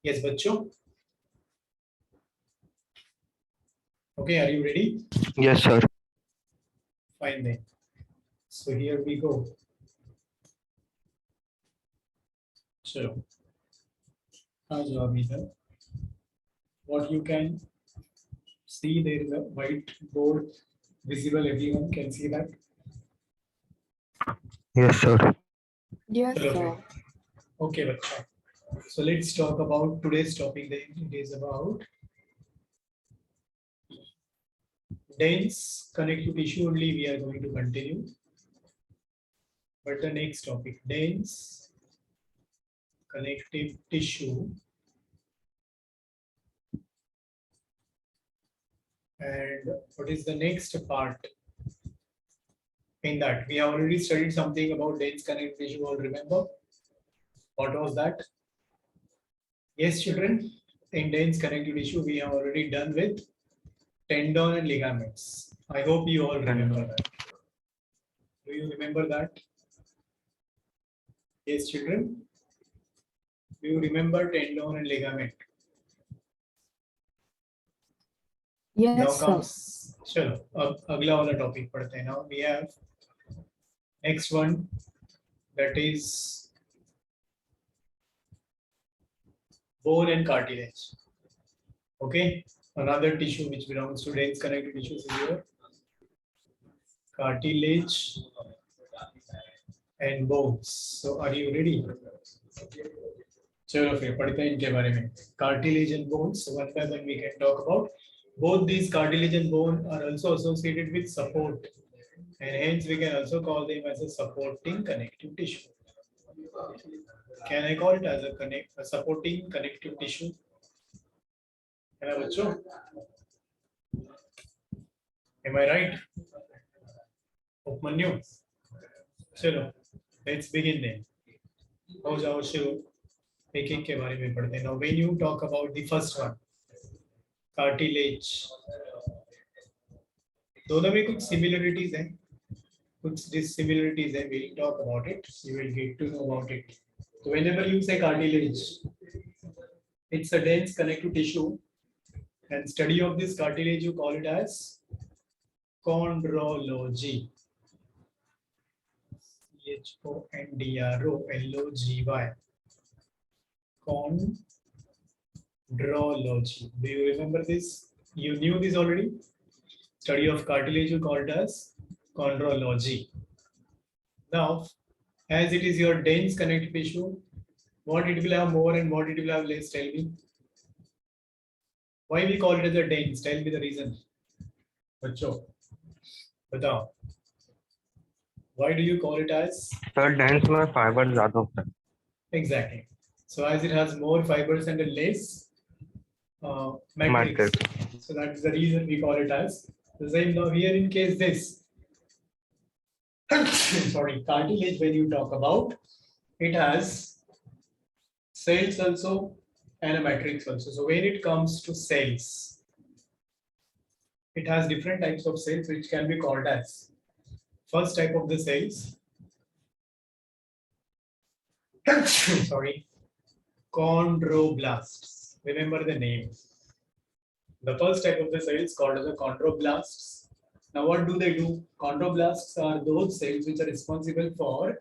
Yes, बच्चों. Okay, are you ready? Yes, sir. Fine then. So here we go. So, as what you can see, there is a white board visible. Everyone can see that. Yes, sir. Yes, Chalo, sir. okay, bachcha. So let's talk about today's topic. Then it is about dense connective tissue. Only we are going to continue. But the next topic, dense connective tissue. And what is the next part in that? We have already studied something about dense connective tissue. All remember? What was that? Yes, children. In dense connective tissue, we have already done with tendon and ligaments. I hope you all remember that. Do you remember that? Yes, children. Do you remember tendon and ligament? Yes, Now sir. comes, चलो अब अगला वाला topic पढ़ते हैं. Now we have next one, that is bone and cartilage. Okay, another tissue which belongs to dense connective tissues is here. Cartilage and bones. So are you ready? चलो फिर पढ़ते हैं इनके बारे में. Cartilage and bones. So one by one we can talk about. Both these cartilage and bone are also associated with support, and hence we can also call them as a supporting connective tissue. Can I call it as a supporting connective tissue? है ना बच्चों? Am I right? Upmanyu? चलो, let's begin then. हो जाओ शुरू. एक एक के बारे में पढ़ते हैं. Now when you talk about the first one, cartilage, दोनों में कुछ similarities हैं, कुछ dissimilarities हैं. We'll talk about it. You will get to know about it. So whenever you say cartilage, it's a dense connective tissue, and study of this cartilage you call it as chondrology. chondrology. Chondrology. Do you remember this? You knew this already? Study of cartilage you call it as chondrology. Now, as it is your dense connective tissue, what it will have more and what it will have less? Tell me. Why we call it as a dense? Tell me the reason. बच्चों, बताओ. Why do you call it as? Sir dense में fibre ज्यादा होता है. Exactly. So as it has more fibers and a less matrix. Matrix. So that's the reason we call it as the same. Now here in case this, sorry, cartilage, when you talk about, it has cells also and a matrix also. So when it comes to cells, it has different types of cells which can be called as. First type of the cells, sorry, chondroblasts. Remember the name. The first type of the cells called as the chondroblasts. Now what do they do? Chondroblasts are those cells which are responsible for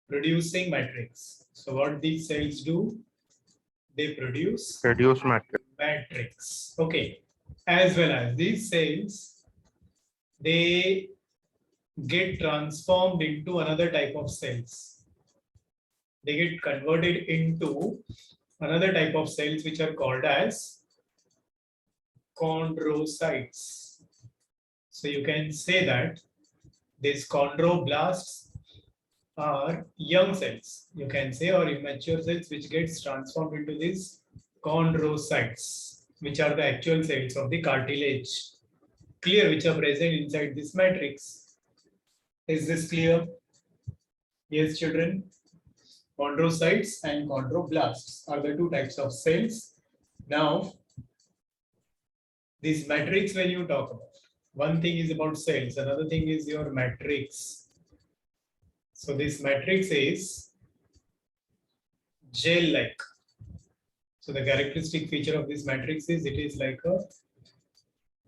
producing matrix. So what these cells do? They produce matrix. matrix. Okay. As well as these cells, they get transformed into another type of cells. They get converted into another type of cells which are called as chondrocytes. So you can say that these chondroblasts are young cells, you can say, or immature cells which gets transformed into these chondrocytes, which are the actual cells of the cartilage. Clear, which are present inside this matrix. Is this clear? Yes, children. Chondrocytes and chondroblasts are the two types of cells. Now, this matrix, when you talk about, one thing is about cells, another thing is your matrix. So this matrix is gel-like. So the characteristic feature of this matrix is it is like a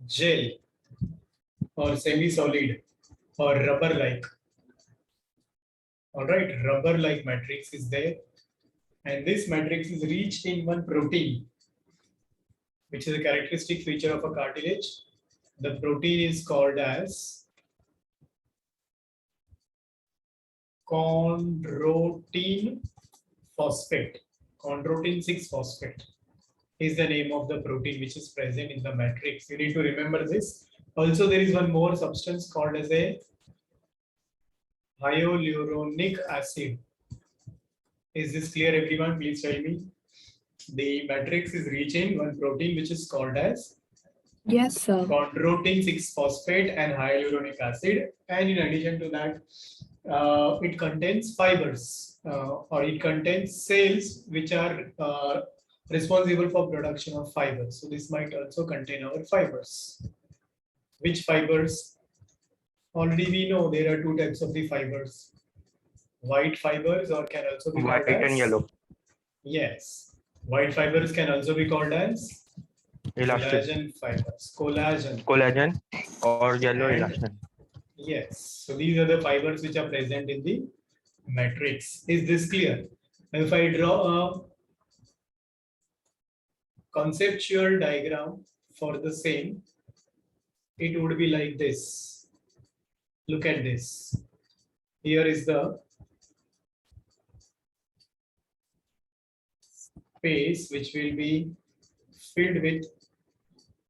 gel or semi-solid or rubber-like. All right, rubber-like matrix is there, and this matrix is rich in one protein, which is a characteristic feature of a cartilage. The protein is called as chondroitin phosphate. Chondroitin 6 phosphate is the name of the protein which is present in the matrix. You need to remember this. Also, there is one more substance called as a hyaluronic acid. Is this clear, everyone? Please tell me. The matrix is rich in one protein which is called as Yes, sir. chondroitin 6 phosphate and hyaluronic acid, and in addition to that, it contains fibers or it contains cells which are responsible for production of fibers. So this might also contain our fibers. Which fibers? Already we know there are two types of the fibers. White fibers or can also be White called as and yellow. Yes, white fibers can also be called as Elastin. collagen fibers. Collagen. Collagen or yellow And- elastin. Yes, so these are the fibers which are present in the matrix. Is this clear? If I draw a conceptual diagram for the same, it would be like this. Look at this. Here is the space which will be filled with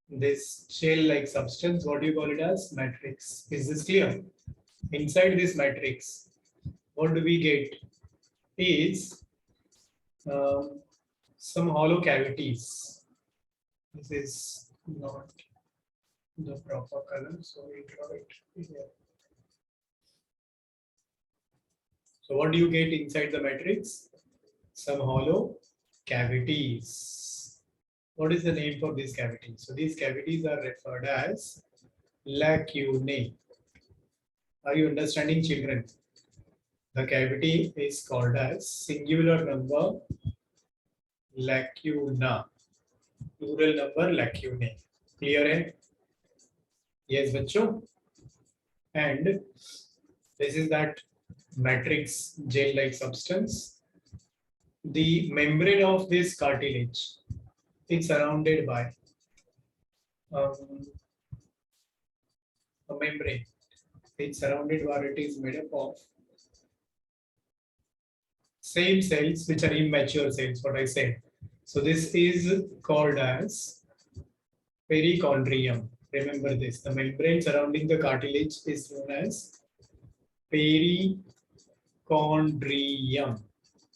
this gel-like substance. What do you call it as? Matrix. Is this clear? Inside this matrix, what do we get? Is some hollow cavities. This is not the proper color, so we draw it here. So what do you get inside the matrix? Some hollow cavities. What is the name for these cavities? So these cavities are referred as lacunae. Are you understanding, children? The cavity is called as singular number lacuna, plural number lacunae. Clear hai? Yes, bachcho. And this is that matrix gel-like substance. The membrane of this cartilage is surrounded by a membrane. It's surrounded by, it is made up of same cells which are immature cells, what I said. So this is called as perichondrium. Remember this, the membrane surrounding the cartilage is known as perichondrium.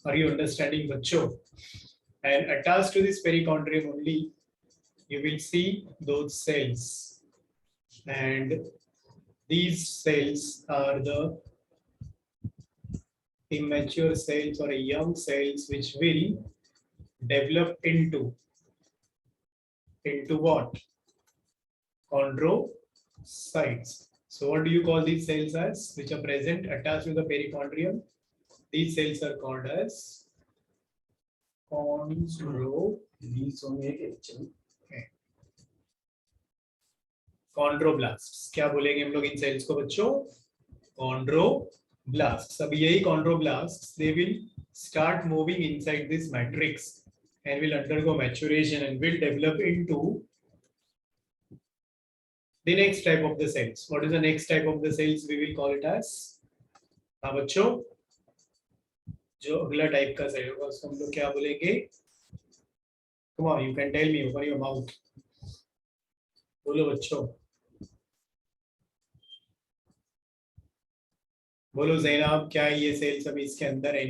Are you understanding, Bacho? And attached to this perichondrium only, you will see those cells. And these cells are the immature cells or young cells which will develop into what? Chondrocytes. So what do you call these cells as, which are present attached to the perichondrium? These cells are called as chondroblasts. क्या बोलेंगे हम लोग इन cells को बच्चों? Chondroblasts. अब यही chondroblasts, they will start moving inside this matrix and will undergo maturation and will develop into the next type of the cells. What is the next type of the cells? We will call it as, हाँ बच्चों, जो अगला type का cell होगा उसको हम लोग क्या बोलेंगे? Come on, you can tell me. Open your mouth. बोलो बच्चों. बोलो ज़ैनब, क्या ये सेल्स अभी इसके अंदर है,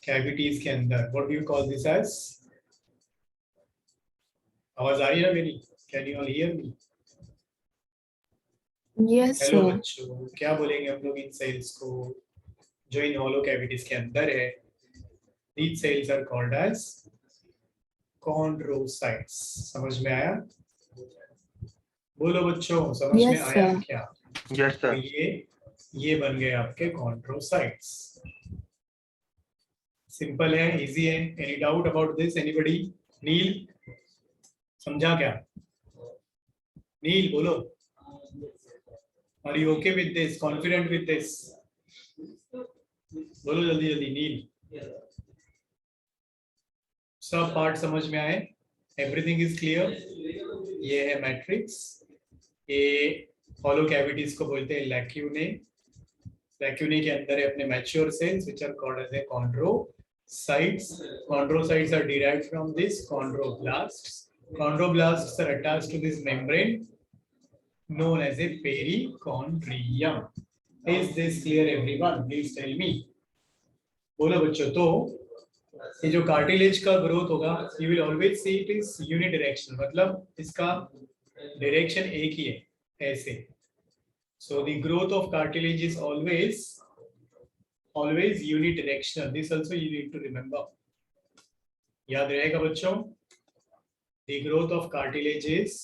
कैविटीज के अंदर? What do you call this as? आवाज आ रही है ना मेरी? Can you all hear me? Yes, hello sir. बच्चों, क्या बोलेंगे हम लोग इन सेल्स को जो इन होलो कैविटीज के अंदर है? These cells are called as chondrocytes. समझ में आया? बोलो बच्चों, समझ में Yes, आया sir. क्या? Yes, तो sir. ये बन गए आपके chondrocytes. सिंपल है, इजी है. Any doubt about this? Anybody? Neel समझा क्या? नील बोलो, are you okay with this, confident with this? बोलो जल्दी जल्दी नील। सब पार्ट समझ में आए? Everything is clear? ये है मैट्रिक्स, ये हॉलो कैविटीज को बोलते हैं लैक्यूने। लैक्यूने के अंदर है अपने mature cells which are called as a chondrocytes. Chondrocytes are derived from this chondroblasts. Chondroblasts are attached to this membrane known as a perichondrium. Is this clear everyone? Please tell me. बोलो बच्चों। तो ये जो cartilage का growth होगा, you will always see it is unidirectional, मतलब इसका direction एक ही है, ऐसे। So the growth of cartilage is always unidirectional. This also you need to remember. याद रहेगा बच्चों? The growth of cartilage is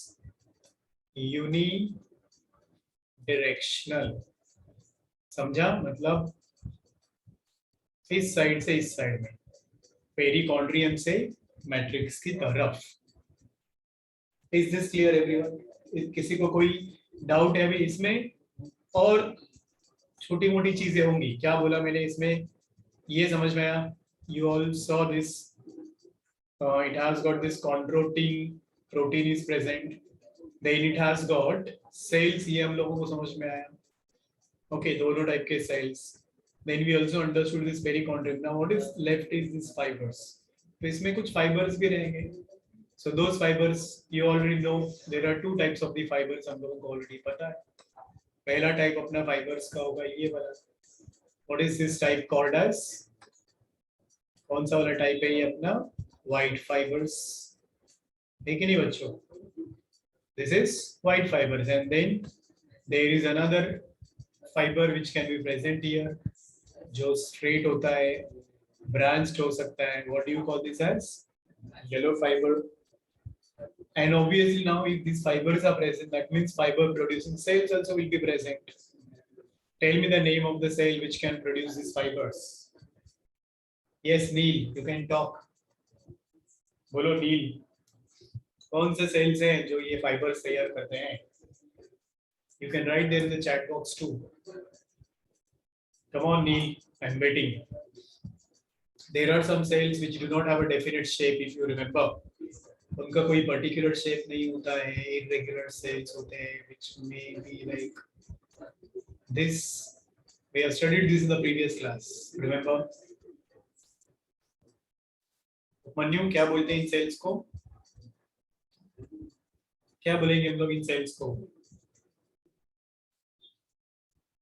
unidirectional. समझा? मतलब इस साइड से इस साइड में, पेरिकॉन्ड्रियम से मैट्रिक्स की तरफ। Is this clear everyone? किसी को कोई डाउट है अभी इसमें? और छोटी मोटी चीजें होंगी, क्या बोला मैंने इसमें, ये समझ में आया? You all saw this, it has got this chondroitin protein is present, then it has got cells, ये हम लोगों को समझ में आया। ओके, दोनों टाइप के sales. Then we also understood this perichondrium. Now what is left is this fibers. तो इसमें कुछ fibers भी रहेंगे. So those fibers you already know. There are two types of the fibers, हम लोगों को already पता है. पहला टाइप अपना fibers का होगा ये वाला. What is this type called as? कौन सा वाला टाइप है ये अपना? White fibers. है कि नहीं बच्चों? This is white fibers, and then there is another fiber which can be present here. जो स्ट्रेट होता है, ब्रांच्ड हो सकता है, what do you call this as? Yellow fibre. And obviously now if this fibres are present, that means fibre producing cells also will be present. Tell me the name of the cell which can produce this fibres. Yes Neel, you can talk. बोलो नील, कौन से sales हैं जो ये fibres तैयार करते हैं? You can write there in the chat box too. Come on, Neil, I'm waiting. There are some cells which do not have a definite shape, if you remember. उनका कोई particular shape नहीं होता है, irregular cells होते हैं, which may be like this. We have studied this in the previous class. Remember? Manyu, क्या बोलते हैं इन cells को? क्या बोलेंगे हम लोग इन cells को?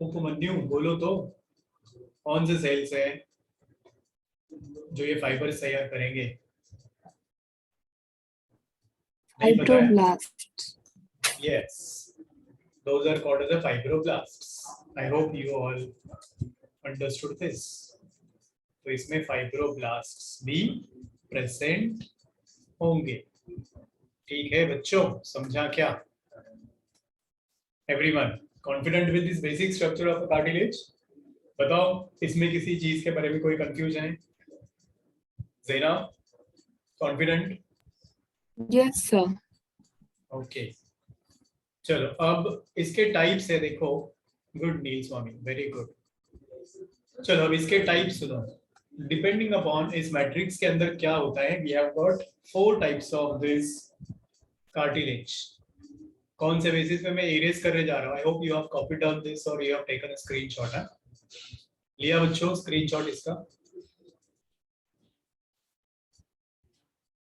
उपमन्यु बोलो तो, कौन से सेल्स है जो ये फाइबर्स तैयार करेंगे? Fibroblasts. Yes, those are called as the fibroblasts. I hope you all understood this. तो इसमें fibroblasts भी present होंगे। ठीक है बच्चों, समझा क्या? Everyone confident with this basic structure of a cartilage? बताओ, इसमें किसी चीज के बारे में कोई कंफ्यूजन है? ज़ेना, कॉन्फिडेंट? Yes, sir. ओके, चलो अब इसके टाइप्स है, देखो। गुड नील स्वामी, वेरी गुड। चलो अब इसके टाइप्स सुनो। डिपेंडिंग अपॉन इस मैट्रिक्स के अंदर क्या होता है, we have got 4 types of this cartilage. कौन से बेसिस पे मैं इरेज करने जा रहा हूँ? I hope you have copied down this और you have taken a screenshot. है लिया बच्चों स्क्रीनशॉट इसका?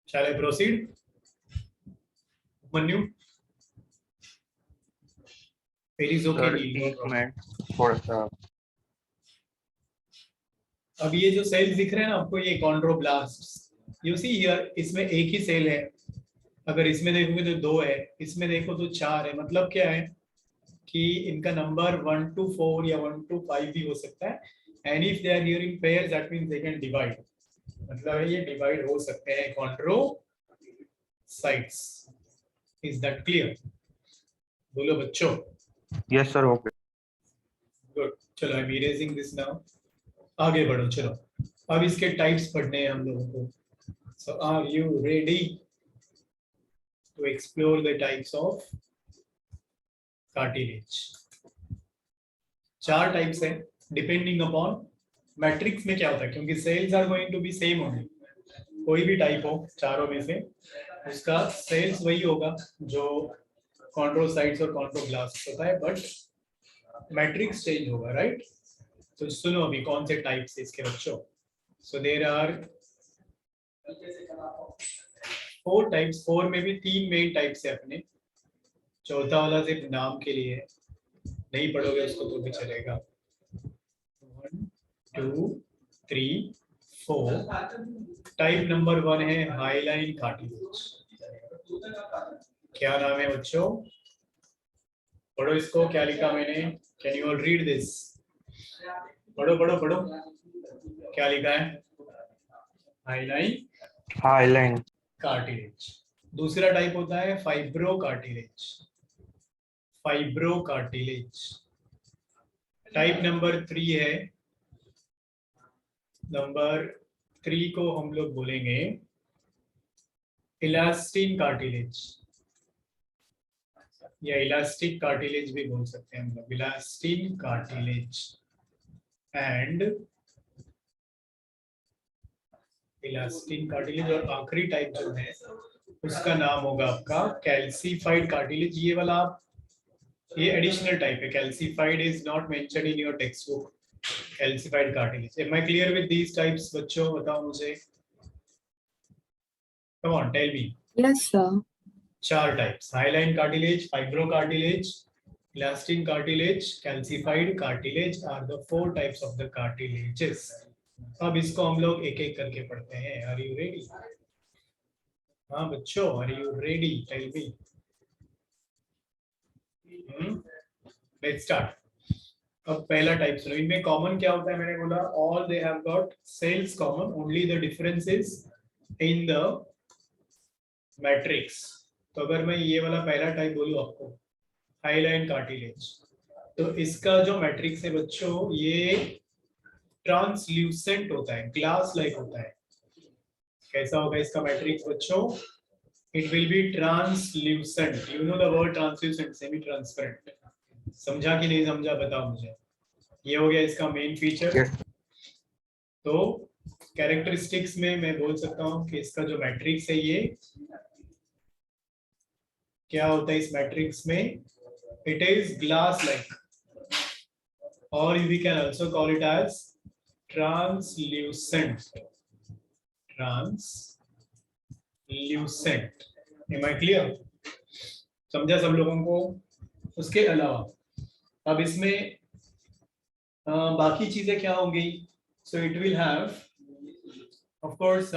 Shall I proceed? Manyu, it is okay. Sir एक मिनट थोड़ा सा। अब ये जो सेल्स दिख रहे हैं ना आपको, ये कॉन्ड्रोब्लास्ट्स, यू सी हियर, इसमें एक ही सेल है। अगर इसमें देखोगे तो 2 है, इसमें देखो तो 4 है। मतलब क्या है कि इनका नंबर 1 to 4 या 1 to 5 भी हो सकता है। And if they are here in pairs, that means they can divide. मतलब ये डिवाइड हो सकते हैं कॉन्ड्रोसाइट्स। Is that clear? बोलो बच्चों। Yes sir, okay. गुड, चलो I am erasing this now. आगे बढ़ो, चलो अब इसके टाइप्स पढ़ने हैं हम लोगों को। So are you ready to explore the types of cartilage? 4 types है डिपेंडिंग अपॉन मैट्रिक्स में क्या होता है, क्योंकि cells are going to be same only. कोई भी टाइप हो चारों में से उसका सेल्स वही होगा जो कॉन्ड्रोसाइट्स और कॉन्ड्रोब्लास्ट होता है, बट मैट्रिक्स चेंज होगा, राइट? तो सुनो अभी कौन से टाइप्स है इसके बच्चों। सो देयर आर 4 टाइप्स, 4 में भी 3 मेन टाइप्स है अपने। चौथा वाला सिर्फ नाम के लिए है, नहीं पढ़ोगे उसको तो भी चलेगा। 1 2 3 4। टाइप नंबर 1 है हाईलाइन कार्टिलेज। क्या नाम है बच्चों? पढ़ो इसको, क्या लिखा मैंने? Can you all read this? पढ़ो पढ़ो पढ़ो, क्या लिखा है? Highline highline cartilage. दूसरा टाइप होता है fibro cartilage. Fibro cartilage. Type number 3 है, नंबर 3 को हम लोग बोलेंगे इलास्टिन कार्टिलेज, या इलास्टिक कार्टिलेज भी बोल सकते हैं हम लोग, elastin cartilage. And elastin cartilage. और आखिरी टाइप जो है उसका नाम होगा आपका कैल्सीफाइड कार्टिलेज। ये वाला ये एडिशनल टाइप है, calcified is not mentioned in your text book. Calcified cartilage. Am I clear with these types बच्चों? बताओ मुझे, come on tell me. Yes, sir. 4 types: hyaline cartilage, fibro cartilage, elastin cartilage, calcified cartilage are the 4 types of the cartilages. अब इसको हम लोग एक एक करके पढ़ते हैं। Are you ready? हाँ बच्चों, are you ready? Tell me. Let's start. अब पहला टाइप सुनो। इनमें कॉमन क्या होता है? मैंने बोला all they have got cells common, only the difference is in the matrix. तो अगर मैं ये वाला पहला टाइप बोलूं आपको, हाईलाइन कार्टिलेज, तो इसका जो मैट्रिक्स है बच्चों ये ट्रांसल्यूसेंट होता है, ग्लास लाइक होता है। कैसा होगा इसका मैट्रिक्स बच्चों? It will B translucent. You know the word translucent, semi transparent. समझा कि नहीं समझा बताओ मुझे। ये हो गया इसका मेन फीचर। Yes. तो कैरेक्टरिस्टिक्स में मैं बोल सकता हूँ कि इसका जो मैट्रिक्स है ये क्या होता है? इस मैट्रिक्स में इट इज ग्लास लाइक, और we can also call it as translucent. Translucent. Am I clear? समझा सब लोगों को? उसके अलावा अब इसमें बाकी चीजें क्या होंगी? So it will have of course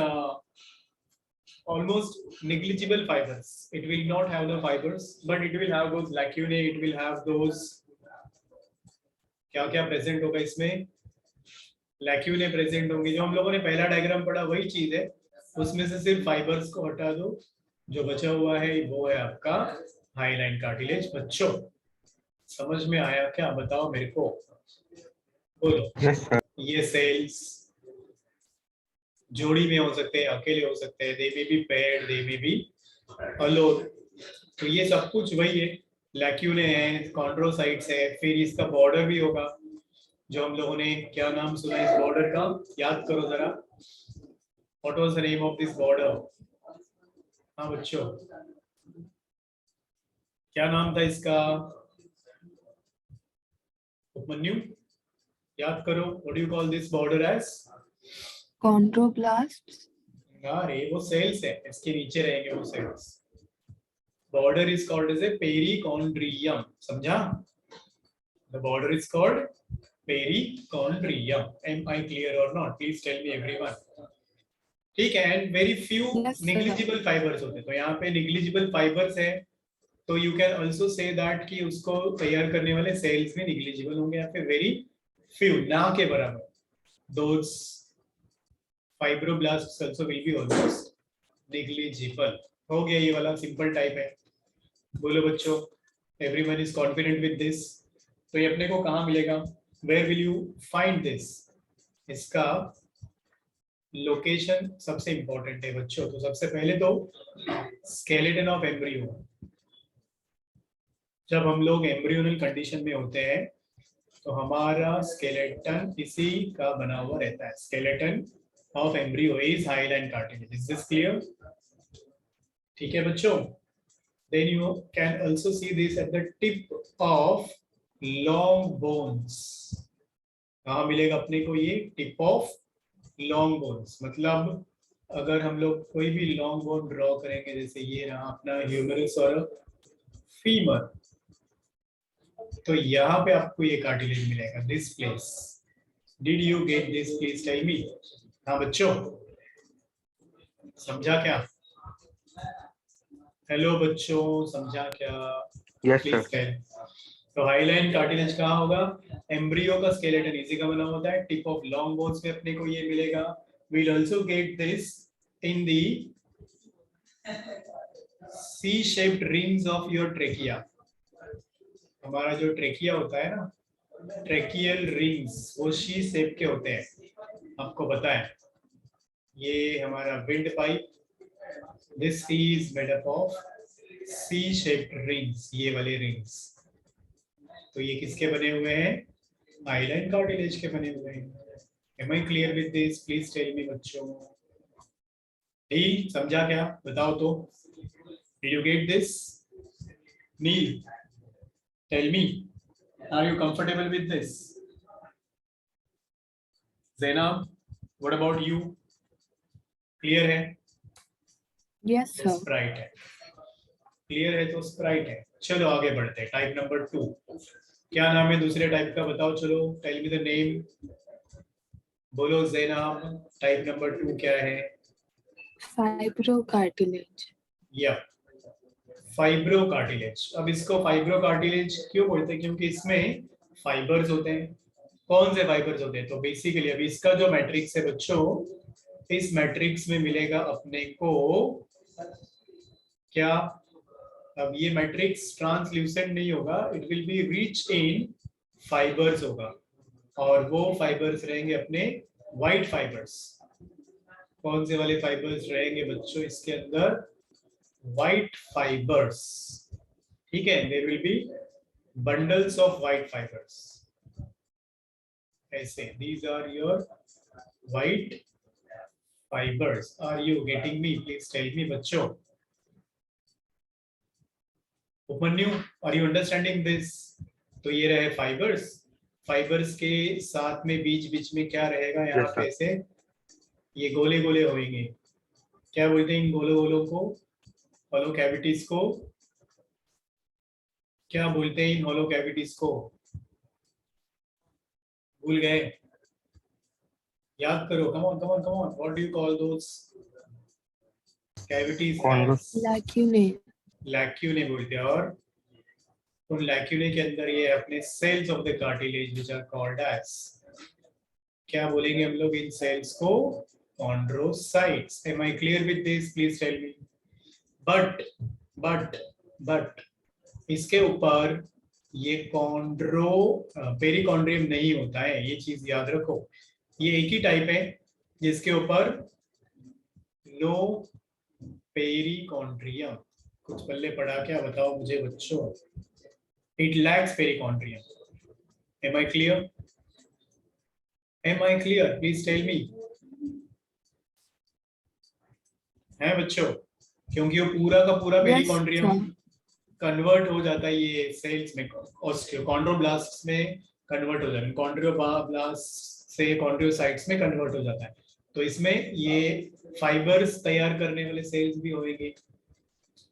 almost negligible fibers. It will not have the fibers, but it will have those lacunae. It will have those क्या क्या प्रेजेंट होगा इसमें? लैक्यूने प्रेजेंट होंगे। जो हम लोगों ने पहला डायग्राम पढ़ा वही चीज है, उसमें से सिर्फ फाइबर्स को हटा दो, जो बचा हुआ है वो है आपका हाईलाइन कार्टिलेज। बच्चों समझ में आया क्या? बताओ मेरे को, बोलो। Yes, sir. ये सेल्स जोड़ी में हो सकते हैं, अकेले हो सकते हैं, दे में बी पेयर्ड, दे में बी अलोन। तो ये सब कुछ वही है, लैक्यूने है, कॉन्ड्रोसाइट्स है। फिर इसका बॉर्डर भी होगा, जो हम लोगों ने क्या नाम सुना इस बॉर्डर का? याद करो जरा, what was the name of this border? हाँ बच्चों, क्या नाम था इसका? उपमन्यु, याद करो, what do you call this border as? Chondroblasts. अरे वो सेल्स है, इसके नीचे रहेंगे वो cells. Border is called as a perichondrium. समझा? The border is called perichondrium. Am I clear और not? Please tell me everyone. ठीक है। And very few Yes, sir. Negligible fibres होते हैं। तो यहाँ पे निग्लिजिबल फाइबर्स है, तो you can also say that कि उसको तैयार करने वाले सेल्स में निग्लिजिबल होंगे, या फिर वेरी फ्यू, ना के बराबर। Those fibroblasts also will be almost negligible. हो गया ये वाला सिंपल टाइप है। बोलो बच्चों, everyone is confident with this? तो ये अपने को कहाँ मिलेगा? Where will you find this? इसका लोकेशन सबसे इंपॉर्टेंट है बच्चों। तो सबसे पहले तो स्केलेटन ऑफ एम्ब्रियो। जब हम लोग एम्ब्रियोनल कंडीशन में होते हैं तो हमारा स्केलेटन इसी का बना हुआ रहता है। Skeleton of embryo is hyaline cartilage. Is this clear? ठीक है बच्चों। Then you can also see this at the tip of long bones. कहाँ मिलेगा अपने को ये? Tip of long bones. मतलब अगर हम लोग कोई भी लॉन्ग बोन ड्रॉ करेंगे, जैसे ये रहा अपना ह्यूमरस और फीमर, तो यहाँ पे आपको ये कार्टिलेज मिलेगा, this place. Did you get this? Please tell me. हाँ बच्चों, समझा क्या? हेलो बच्चों, समझा क्या? Yes, sir. Please tell. तो हाइलाइन कार्टिलेज कहाँ होगा? एम्ब्रियो का स्केलेटन इसी का बना होता है। टिप ऑफ लॉन्ग बोन्स में अपने को ये मिलेगा। We'll also get this in the C-shaped rings of your trachea. हमारा जो ट्रेकिया होता है ना, ट्रेकियल रिंग्स, वो सी शेप के होते हैं, आपको पता है। ये हमारा windpipe, this is made up of C shaped rings, ये वाले रिंग्स। तो ये किसके बने हुए हैं? हाइलाइन कार्टिलेज के बने हुए हैं। Am I clear with this? Please tell me बच्चों। नील, समझा क्या? बताओ तो। Did you get this? Neel, tell me. Are you comfortable with this? Zainab, what about you? Clear है? Yes, तो sir. स्प्राइट है। क्लियर है तो स्प्राइट है। चलो आगे बढ़ते हैं। Type number 2। क्या नाम है दूसरे टाइप का? बताओ। चलो, टेल मी द नेम। बोलो ज़ैनब, टाइप नंबर 2 क्या है? Fibrocartilage. या फाइब्रो कार्टिलेज। अब इसको फाइब्रो कार्टिलेज क्यों बोलते हैं? क्योंकि इसमें फाइबर्स होते हैं। कौन से फाइबर्स होते हैं? तो बेसिकली अभी इसका जो मैट्रिक्स है बच्चों, इस मैट्रिक्स में मिलेगा अपने को क्या? अब ये मैट्रिक्स ट्रांसल्यूसेंट नहीं होगा, it will be rich in fibres होगा, और वो फाइबर्स रहेंगे अपने व्हाइट फाइबर्स। कौन से वाले फाइबर्स रहेंगे बच्चों इसके अंदर? White fibres. ठीक है, there will be bundles of white fibres. ऐसे, these are your white fibers. Are you getting me? Please tell me बच्चों। उपन्यु, are you understanding this? तो ये रहे फाइबर्स। फाइबर्स के साथ में बीच बीच में क्या रहेगा यहाँ Yes, sir. पे? से ये गोले गोले होंगे। क्या बोलते हैं इन गोले गोलों को? हॉलो कैविटीज को। क्या बोलते हैं इन हॉलो कैविटीज को? भूल गए? याद करो। Come on come on come on. What do you call those cavities? Chondros. Lacunae. Lacunae बोलते हैं। और उन लैक्यूने के अंदर ये अपने cells of the cartilage which are called as, क्या बोलेंगे हम लोग इन सेल्स को? Chondrocytes. Am I clear with this? Please tell me. But इसके ऊपर ये कॉन्ड्रो पेरिकॉन्ड्रियम नहीं होता है, ये चीज याद रखो। ये एक ही टाइप है जिसके ऊपर नो पेरिकॉन्ड्रियम। कुछ पल्ले पड़ा क्या? बताओ मुझे बच्चों। It lacks perichondrium. Am I clear? Am I clear? Please tell me. है बच्चों? क्योंकि वो पूरा का पूरा Yes, पेरिकॉन्ड्रियम sir. कन्वर्ट हो जाता है ये सेल्स में, कॉन्ड्रोब्लास्ट में कन्वर्ट हो जाता है, कॉन्ड्रोब्लास्ट से कॉन्ड्रोसाइट्स में कन्वर्ट हो जाता है। तो इसमें ये फाइबर्स तैयार करने वाले सेल्स भी होंगे।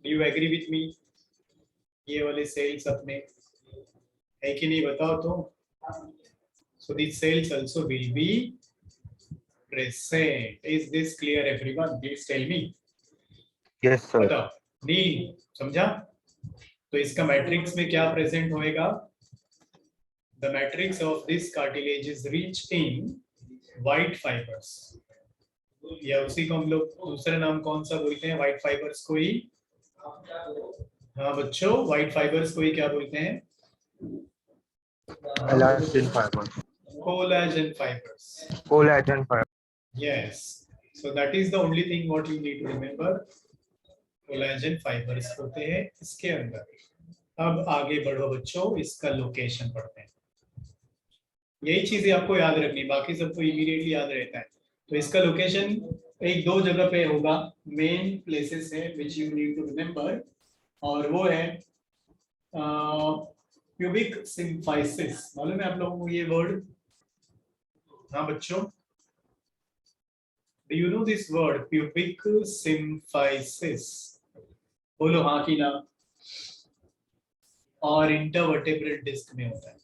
Do you agree with me? ये वाले सेल्स अपने है कि नहीं? बताओ तो। So this cells also will be present. Is this clear everyone? Please tell me. Yes, sir. बताओ। नहीं समझा? तो इसका मैट्रिक्स में क्या प्रेजेंट होएगा? The matrix of this cartilage is rich in white fibers. या उसी को हम लोग दूसरा नाम कौन सा बोलते हैं? व्हाइट फाइबर्स को ही। हाँ बच्चों, व्हाइट फाइबर्स को ही क्या बोलते हैं? Collagen fiber. Collagen fibres. Collagen fiber. Yes, So that is the only thing what you need to remember. Collagen fibres होते हैं इसके अंदर. अब आगे बढ़ो बच्चों, इसका लोकेशन पढ़ते हैं. यही चीजें आपको याद रखनी, बाकी सबको इमीडिएटली याद रहता है. तो इसका लोकेशन एक दो जगह पे होगा, मेन प्लेसेस है which you need to remember, और वो है प्यूबिक सिम्फाइसिस. मालूम है आप लोगों को ये वर्ड? हाँ बच्चों, do you know this word pubic symphysis? बोलो हाँ कि ना. और इंटरवर्टेब्रल डिस्क में होता है.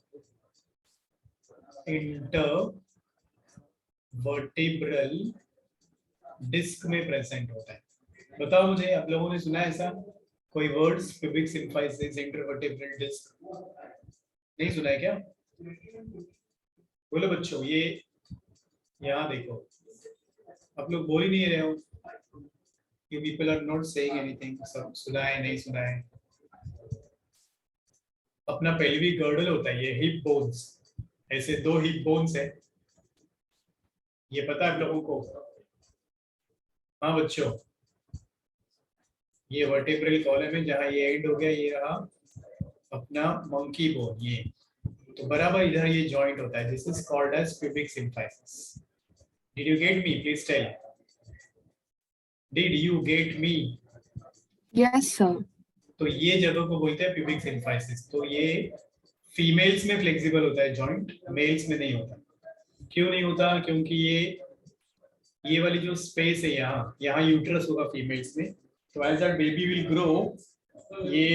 इंटरवर्टेब्रल डिस्क में प्रेजेंट होता है. बताओ मुझे, आप लोगों ने सुना है ऐसा कोई words? Pubic symphysis, intervertebral disc नहीं सुना है क्या? बोलो बच्चों. ये यहाँ देखो, आप लोग बोल ही नहीं रहे हो. You people are not saying anything. सब सुना है नहीं सुना है? अपना पेल्विक गर्डल होता है, ये हिप बोन्स, ऐसे दो हिप बोन्स है, ये पता है आप लोगों को? हाँ बच्चों, ये वर्टेब्रल कॉलम है, जहाँ ये एंड हो गया ये रहा अपना मंकी बोन. ये तो बराबर इधर ये जॉइंट होता है. This is called as pubic symphysis. Did you get me? Please tell. Did you get me? Yes, sir. तो ये जगह को बोलते हैं प्यूबिक सिम्फाइसिस. तो ये फीमेल्स में फ्लेक्सिबल होता है जॉइंट, मेल्स में नहीं होता. क्यों नहीं होता? क्योंकि ये वाली जो स्पेस है यहाँ यूट्रस होगा फीमेल्स में. तो as that baby will grow, ये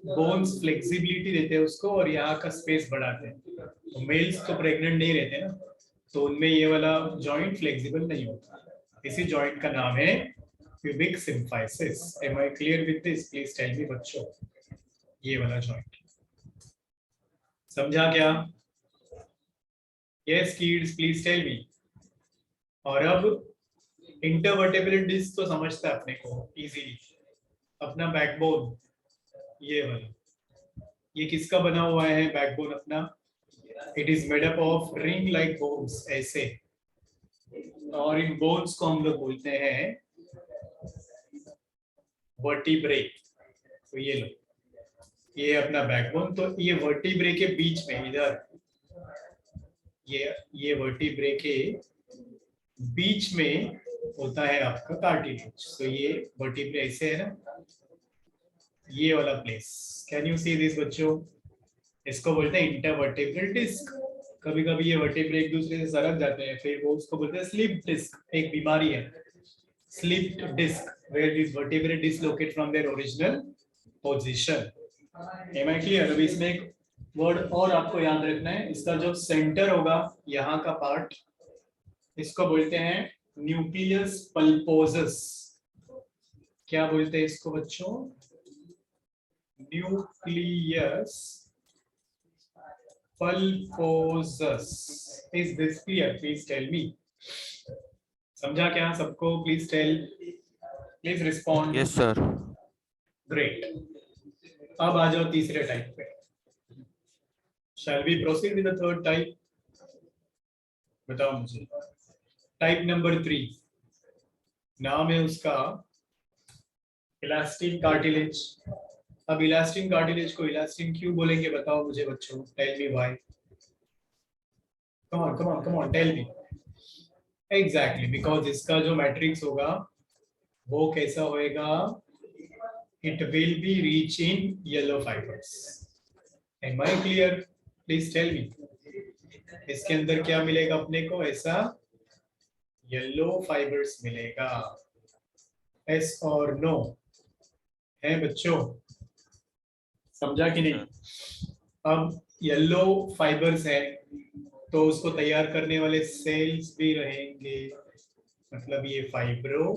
बोन्स फ्लेक्सिबिलिटी देते हैं उसको और यहाँ का स्पेस बढ़ाते हैं. तो मेल्स तो प्रेग्नेंट नहीं रहते ना, तो उनमें ये वाला जॉइंट फ्लेक्सिबल नहीं होता. इसी जॉइंट का नाम है pubic symphysis. Am I clear with this? Please tell me बच्चों. ये वाला जॉइंट समझा क्या? Yes kids, please tell me. और अब इंटरवर्टेब्रल डिस्क तो समझता है अपने को इजीली. अपना बैकबोन ये वाला, ये किसका बना हुआ है बैकबोन अपना? It is made up of ring-like bones ऐसे, और इन बोन्स को हम लोग बोलते हैं वर्टिब्रे. तो ये लो, ये अपना बैकबोन. तो ये वर्टिब्रे के बीच में इधर, ये वर्टिब्रे के बीच में होता है आपका कार्टिलेज. तो ये वर्टिब्रे ऐसे है ना, ये वाला place. Can you see this बच्चों? इसको बोलते हैं इंटरवर्टेब्रल डिस्क. कभी कभी ये वर्टेब्रे एक दूसरे से सरक जाते हैं, फिर वो उसको बोलते हैं स्लिप डिस्क. एक बीमारी है slip disc, where this vertebrae dislocate from their original position. Am I clear? अभी इसमें एक वर्ड और आपको याद रखना है. इसका जो सेंटर होगा यहाँ का पार्ट, इसको बोलते हैं न्यूक्लियस पल्पोसस. क्या बोलते हैं इसको बच्चों? Nucleus pulposus. Is this clear? Please tell me. समझा क्या सबको? Please tell. Please respond. Yes, sir. Great. अब आ जाओ तीसरे टाइप पे. Shall we proceed with the third type? बताओ मुझे. टाइप नंबर 3, नाम है उसका इलास्टिन कार्टिलेज. अब इलास्टिन कार्टिलेज को इलास्टिन क्यों बोलेंगे बताओ मुझे बच्चों? Tell me why. Come on tell me. Exactly, because इसका जो मैट्रिक्स होगा वो कैसा होएगा? It will be rich in yellow fibres. Am I clear? Please tell me. इसके अंदर क्या मिलेगा अपने को? ऐसा येलो फाइबर्स मिलेगा. यस और नो है बच्चों? समझा कि नहीं? अब येलो फाइबर्स है तो उसको तैयार करने वाले सेल्स भी रहेंगे, मतलब ये फाइब्रो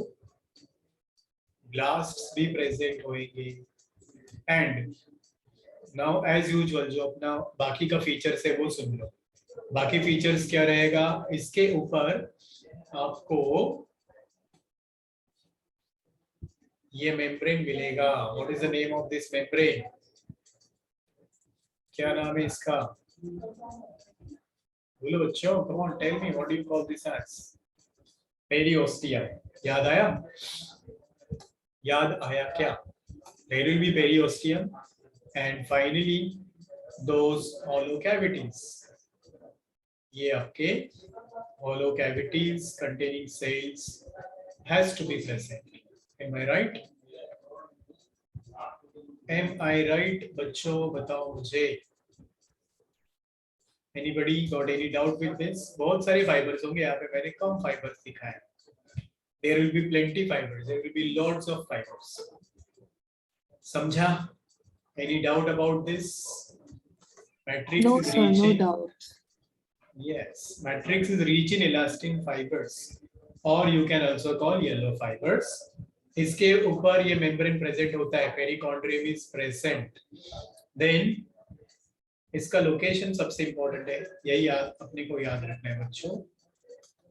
ब्लास्ट्स भी प्रेजेंट होंगे. एंड नाउ एज यूजुअल जो अपना बाकी का फीचर्स है वो सुन लो. बाकी फीचर्स क्या रहेगा? इसके ऊपर आपको ये मेम्ब्रेन मिलेगा. What is the name of this membrane? क्या नाम है इसका? बोलो बच्चों, come on tell me, what do you call this as? Periostea. याद आया? याद आया क्या? There will be periosteum and finally those hollow cavities. ये आपके hollow cavities containing cells has to be present. Am I right? Am I right? बच्चों बताओ मुझे. Anybody got any doubt with this? बहुत सारे fibers होंगे यहाँ पे, मैंने कम fibers दिखाए. There will be plenty fibers. There will be lots of fibers. समझा? Any doubt about this? Matrix No, is sir, rich no in doubt. yes. Matrix is rich in elastin fibers, or you can also call yellow fibers. इसके ऊपर ये membrane present होता है. Perichondrium is present. Then इसका location सबसे important है. यही अपने को याद रखना है बच्चों.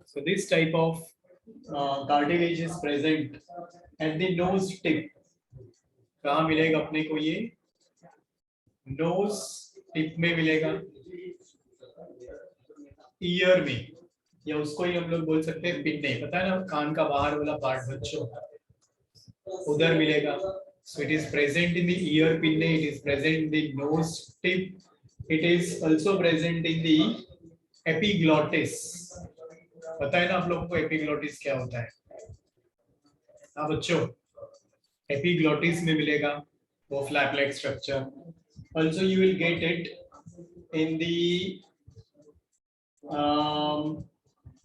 So this type of cartilage is present at the nose tip. कहाँ मिलेगा अपने को ये? Nose tip में मिलेगा, ईयर में, या उसको ही हम लोग बोल सकते हैं पिन्ने. पता है ना, कान का बाहर वाला पार्ट बच्चों, उधर मिलेगा. So it is present in the ear pinne, it is present in the nose tip, it is also present in the epiglottis. पता है ना आप लोगों को epiglottis क्या होता है? हाँ बच्चों, epiglottis में मिलेगा वो flap-like structure. Also you will get it in the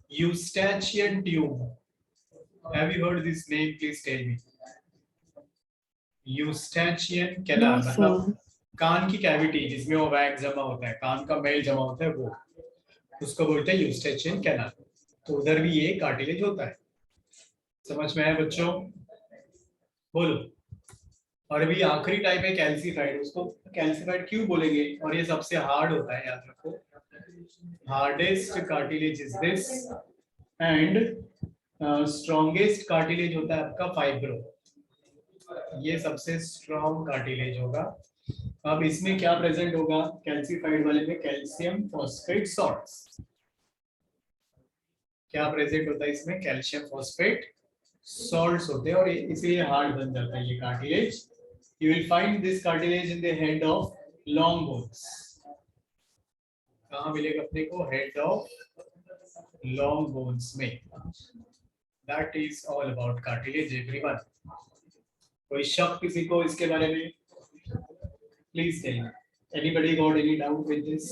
Eustachian tube. Have you heard this name? Please tell me. Eustachian canal. No, मतलब sir. कान की कैविटी जिसमें वो वैक्स जमा होता है, कान का मैल जमा होता है, वो उसको बोलते हैं यूस्टेचियन कैनाल. तो उधर भी ये कार्टिलेज होता है. समझ में आया बच्चों? बोलो. और अभी आखिरी टाइप है कैल्सीफाइड. उसको कैल्सीफाइड क्यों बोलेंगे? और ये सबसे हार्ड होता है, याद रखो. Hardest cartilage is this and strongest cartilage होता है आपका फाइब्रो. ये सबसे स्ट्रॉन्ग कार्टिलेज होगा. अब इसमें क्या प्रेजेंट होगा कैल्सीफाइड वाले में? Calcium phosphate salts. क्या प्रेजेंट होता है इसमें? कैल्शियम फॉस्फेट सॉल्ट्स होते हैं और इसलिए हार्ड बन जाता है ये cartilage. You will find this cartilage in the head of long bones. कहाँ मिलेगा अपने को? हेड ऑफ लॉन्ग बोन्स में. That is all about cartilage everyone. कोई शक किसी को इसके बारे में? Please tell me. Anybody got any doubt with this?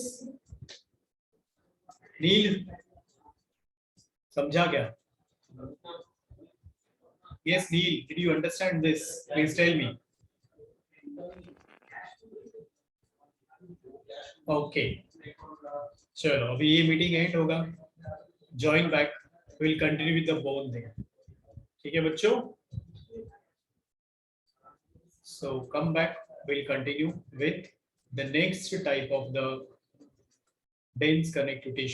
Neel समझा क्या? Yes, Neil, did you understand this? Please tell me. Okay. चलो अभी ये मीटिंग एंड होगा. Join back. We'll continue with the bone thing. ठीक है बच्चों? So come back. We'll continue with the next type of the dense connective tissue.